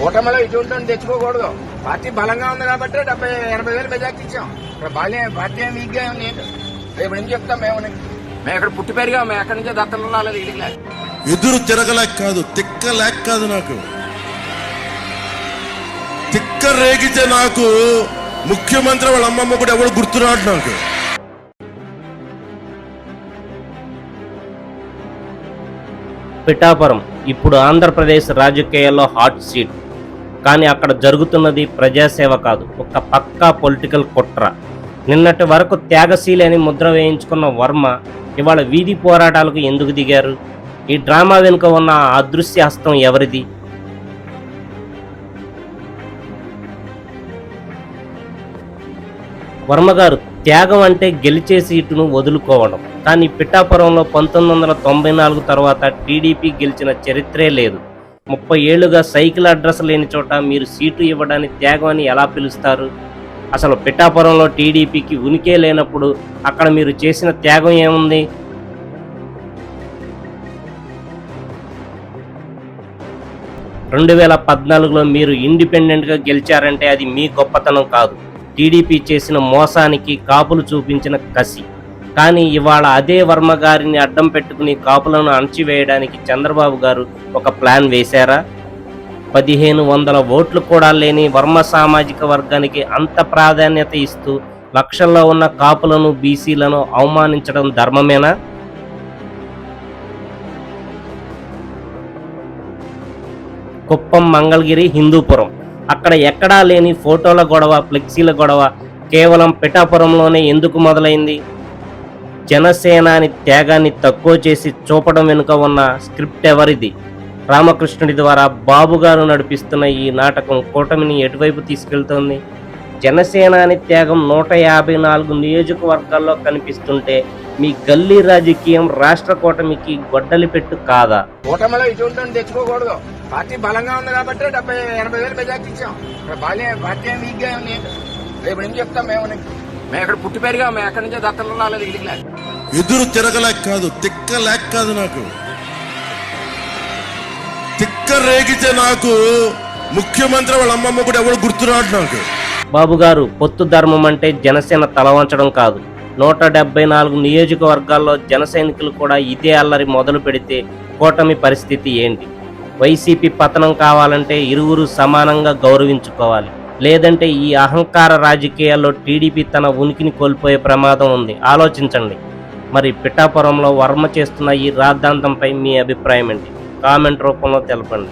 కూటమిలో ఇటువంటి తెచ్చుకోకూడదు. పార్టీ బలంగా ఉంది కాబట్టి 70,000-80,000 మెజార్టీ ఇచ్చాం. ఇక్కడ పార్టీ ఏం వీక్గా లేదు. రేపు ఏం చెప్తాం మేము ఇక్కడ పుట్టి పెరిగా మేము ఎక్కడి నుంచో దత్తలు రాలేదు. ఇడికి ఎదురు తిరగలేక కాదు, తిక్క లేక కాదు, నాకు తిక్క రేగితే నాకు ముఖ్యమంత్రి వాళ్ళ అమ్మమ్మ కూడా ఎవరు గుర్తురాడు. నాకు పిఠాపురం ఇప్పుడు ఆంధ్రప్రదేశ్ రాజకీయాల్లో హాట్ సీట్. కానీ అక్కడ జరుగుతున్నది ప్రజాసేవ కాదు, ఒక పక్కా పొలిటికల్ కుట్ర. నిన్నటి వరకు త్యాగశీలి అని ముద్ర వేయించుకున్న వర్మ ఇవాళ వీధి పోరాటాలకు ఎందుకు దిగారు? ఈ డ్రామా వెనుక ఉన్న ఆ అదృశ్య హస్తం ఎవరిది? వర్మగారు త్యాగం అంటే గెలిచే సీటును వదులుకోవడం. కానీ పిఠాపురంలో 1994 తర్వాత టీడీపీ గెలిచిన చరిత్రే లేదు. 30 ఏళ్లుగా సైకిల్ అడ్రస్ లేని చోట మీరు సీటు ఇవ్వడాన్ని త్యాగం అని ఎలా పిలుస్తారు? అసలు పిఠాపురంలో టీడీపీకి ఉనికే లేనప్పుడు అక్కడ మీరు చేసిన త్యాగం ఏముంది? రెండు 2014లో మీరు ఇండిపెండెంట్గా గెలిచారంటే అది మీ గొప్పతనం కాదు, టీడీపీ చేసిన మోసానికి కాపులు చూపించిన కసి. కానీ ఇవాళ అదే వర్మ గారిని అడ్డం పెట్టుకుని కాపులను అణచివేయడానికి చంద్రబాబు గారు ఒక ప్లాన్ వేశారా? 1500 ఓట్లు కూడా లేని వర్మ సామాజిక వర్గానికి అంత ప్రాధాన్యత ఇస్తూ లక్షల్లో ఉన్న కాపులను, బీసీలను అవమానించడం ధర్మమేనా? కుప్పం, మంగళగిరి, హిందూపురం, అక్కడ ఎక్కడా లేని ఫోటోల గొడవ, ఫ్లెక్సీల గొడవ కేవలం పిఠాపురంలోనే ఎందుకు మొదలైంది? జనసేనాని త్యాగాన్ని తక్కువ చేసి చూపడం వెనుక ఉన్న స్క్రిప్ట్ ఎవరిది? రామకృష్ణుడి ద్వారా బాబు గారు నడిపిస్తున్న ఈ నాటకం కూటమిని ఎటువైపు తీసుకెళ్తోంది? జనసేనాని త్యాగం 154 నియోజకవర్గాల్లో కనిపిస్తుంటే మీ గల్లీ రాజకీయం రాష్ట్ర కూటమికి గొడ్డలి పెట్టు కాదా? కూటమిలో ఇటువంటి తెచ్చుకోకూడదు. పార్టీ బలంగా ఉంది కాబట్టి 70,000-80,000 మెజార్టీ ఇచ్చాం. ఇక్కడ పార్టీ ఏం వీక్గా లేదు. రేపు ఏం చెప్తాం మేము ఇక్కడ పుట్టి పెరిగా మేము ఎక్కడి నుంచో దత్తలు రాలేదు. ఇడికి ఎదురు తిరగలేక కాదు, తిక్క లేక కాదు, నాకు తిక్క రేగితే నాకు ముఖ్యమంత్రి వాళ్ళ అమ్మమ్మ కూడా ఎవరు గుర్తురాడు. నాకు బాబు గారు, పొత్తు ధర్మం అంటే జనసేన తల వంచడం కాదు. 174 నియోజకవర్గాల్లో జన సైనికులు కూడా ఇదే అల్లరి మొదలు పెడితే కూటమి పరిస్థితి ఏంటి? వైసీపీ పతనం కావాలంటే ఇరువురు సమానంగా గౌరవించుకోవాలి. లేదంటే ఈ అహంకార రాజకీయాల్లో టీడీపీ తన ఉనికిని కోల్పోయే ప్రమాదం ఉంది. ఆలోచించండి. మరి పిఠాపురంలో వర్మ చేస్తున్న ఈ రాద్ధాంతంపై మీ అభిప్రాయం ఏంటి? కామెంట్ రూపంలో తెలపండి.